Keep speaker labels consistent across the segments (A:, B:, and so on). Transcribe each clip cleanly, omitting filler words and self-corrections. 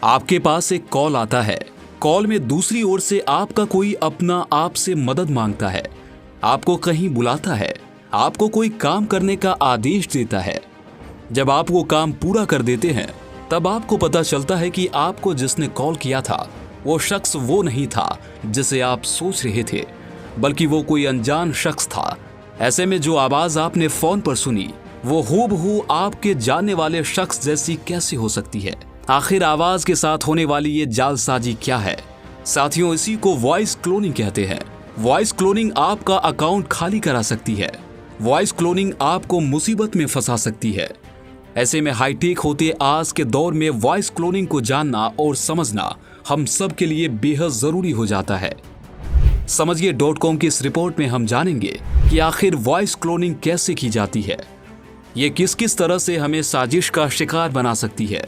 A: आपके पास एक कॉल आता है। कॉल में दूसरी ओर से आपका कोई अपना आपसे मदद मांगता है, आपको कहीं बुलाता है, आपको कोई काम करने का आदेश देता है। जब आप वो काम पूरा कर देते हैं तब आपको पता चलता है कि आपको जिसने कॉल किया था वो शख्स वो नहीं था जिसे आप सोच रहे थे, बल्कि वो कोई अनजान शख्स था। ऐसे में जो आवाज आपने फोन पर सुनी वो हूबहू आपके जानने वाले शख्स जैसी कैसे हो सकती है? आखिर आवाज के साथ होने वाली ये जालसाजी क्या है? साथियों, इसी को वॉइस क्लोनिंग कहते हैं। वॉइस क्लोनिंग आपका अकाउंट खाली करा सकती है। वॉइस क्लोनिंग आपको मुसीबत में फंसा सकती है। ऐसे में हाईटेक होते आज के दौर में वॉइस क्लोनिंग को जानना और समझना हम सब के लिए बेहद जरूरी हो जाता है। समझिए.com की इस रिपोर्ट में हम जानेंगे कि आखिर वॉइस क्लोनिंग कैसे की जाती है, ये किस किस तरह से हमें साजिश का शिकार बना सकती है,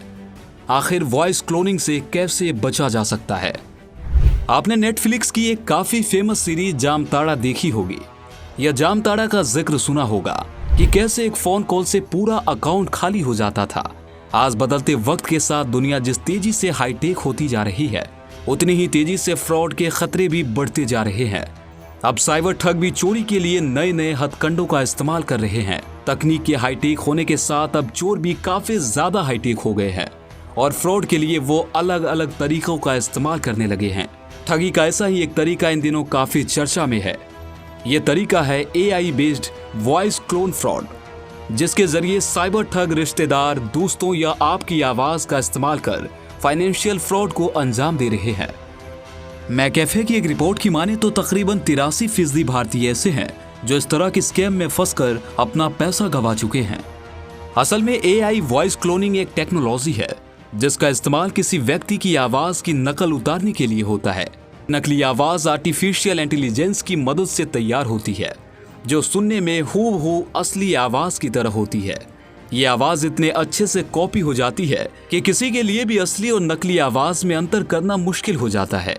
A: आखिर वॉइस क्लोनिंग से कैसे बचा जा सकता है। आपने नेटफ्लिक्स की एक काफी फेमस सीरीज जामताड़ा देखी होगी। यह जामताड़ा का जिक्र सुना होगा कि कैसे एक फोन कॉल से पूरा अकाउंट खाली हो जाता था। आज बदलते वक्त के साथ दुनिया जिस तेजी से हाईटेक होती जा रही है, उतनी ही तेजी से फ्रॉड के खतरे भी बढ़ते जा रहे हैं। अब साइबर ठग भी चोरी के लिए नए नए हथकंडों का इस्तेमाल कर रहे हैं। तकनीक के हाईटेक होने के साथ अब चोर भी काफी ज्यादा हाईटेक हो गए हैं और फ्रॉड के लिए वो अलग अलग तरीकों का इस्तेमाल करने लगे हैं। ठगी का ऐसा ही एक तरीका इन दिनों काफी चर्चा में है। ये तरीका है AI based voice clone fraud, जिसके जरिए साइबर ठग रिश्तेदार, दोस्तों या आपकी आवाज का इस्तेमाल कर फाइनेंशियल फ्रॉड को अंजाम दे रहे हैं। मैकैफे की एक रिपोर्ट की माने तो तकरीबन 83% भारतीय ऐसे हैं जो इस तरह के स्कैम में फंसकर अपना पैसा गंवा चुके हैं। असल में AI वॉइस क्लोनिंग एक टेक्नोलॉजी है जिसका इस्तेमाल किसी व्यक्ति की आवाज की नकल उतारने के लिए होता है। नकली आवाज आर्टिफिशियल इंटेलिजेंस की मदद से तैयार होती है, जो सुनने में हूबहू असली आवाज की तरह होती है। ये आवाज इतने अच्छे से कॉपी हो जाती है कि किसी के लिए भी असली और नकली आवाज में अंतर करना मुश्किल हो जाता है।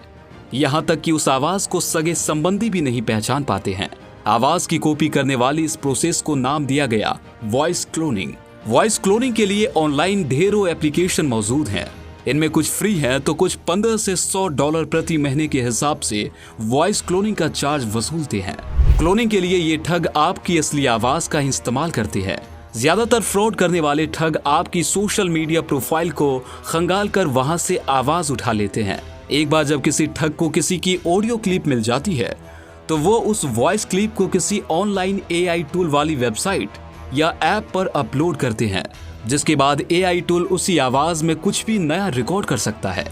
A: यहाँ तक कि उस आवाज को सगे संबंधी भी नहीं पहचान पाते हैं। आवाज की कॉपी करने वाली इस प्रोसेस को नाम दिया गया वॉइस क्लोनिंग। वॉइस क्लोनिंग के लिए ऑनलाइन ढेरों एप्लीकेशन मौजूद हैं। इनमें कुछ फ्री हैं तो कुछ $15 से $100 प्रति महीने के हिसाब से वॉइस क्लोनिंग का चार्ज वसूलते हैं। क्लोनिंग के लिए ये ठग आपकी असली आवाज का इस्तेमाल करते हैं। ज्यादातर फ्रॉड करने वाले ठग आपकी सोशल मीडिया प्रोफाइल को खंगाल कर वहां से आवाज उठा लेते हैं। एक बार जब किसी ठग को किसी की ऑडियो क्लिप मिल जाती है तो वो उस वॉइस क्लिप को किसी ऑनलाइन AI टूल वाली वेबसाइट या ऐप पर अपलोड करते हैं, जिसके बाद AI टूल उसी आवाज में कुछ भी नया रिकॉर्ड कर सकता है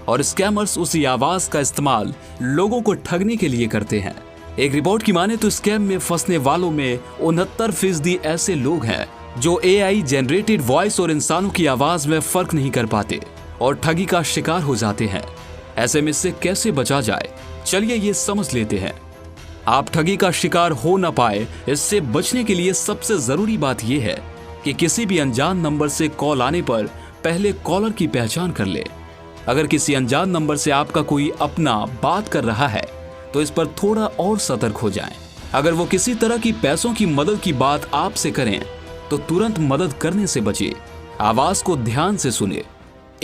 A: और स्कैमर्स उसी आवाज का इस्तेमाल लोगों को ठगने के लिए करते हैं। एक रिपोर्ट की माने तो स्कैम में फंसने वालों में 69% ऐसे लोग हैं जो AI जनरेटेड वॉइस और इंसानों की आवाज में फर्क नहीं कर पाते और ठगी का शिकार हो जाते हैं। ऐसे में इससे कैसे बचा जाए, चलिए ये समझ लेते हैं। आप ठगी का शिकार हो न पाए, इससे बचने के लिए सबसे जरूरी बात यह है कि किसी भी अनजान नंबर से कॉल आने पर पहले कॉलर की पहचान कर ले। अगर किसी अनजान नंबर से आपका कोई अपना बात कर रहा है तो इस पर थोड़ा और सतर्क हो जाएं। अगर वो किसी तरह की पैसों की मदद की बात आपसे करें तो तुरंत मदद करने से बचे। आवाज को ध्यान से सुने।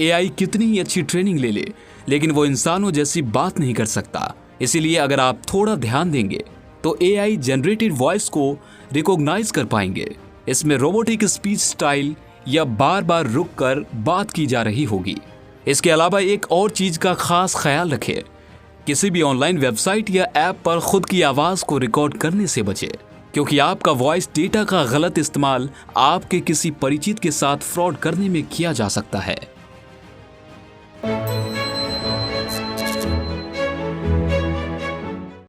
A: AI कितनी ही अच्छी ट्रेनिंग ले ले, लेकिन वो इंसानों जैसी बात नहीं कर सकता। इसीलिए अगर आप थोड़ा ध्यान देंगे तो AI जनरेटेड वॉइस को रिकॉग्नाइज कर पाएंगे। इसमें रोबोटिक स्पीच स्टाइल या बार बार रुक कर बात की जा रही होगी। इसके अलावा एक और चीज का खास ख्याल रखें, किसी भी ऑनलाइन वेबसाइट या ऐप पर खुद की आवाज को रिकॉर्ड करने से बचे, क्योंकि आपका वॉइस डेटा का गलत इस्तेमाल आपके किसी परिचित के साथ फ्रॉड करने में किया जा सकता है।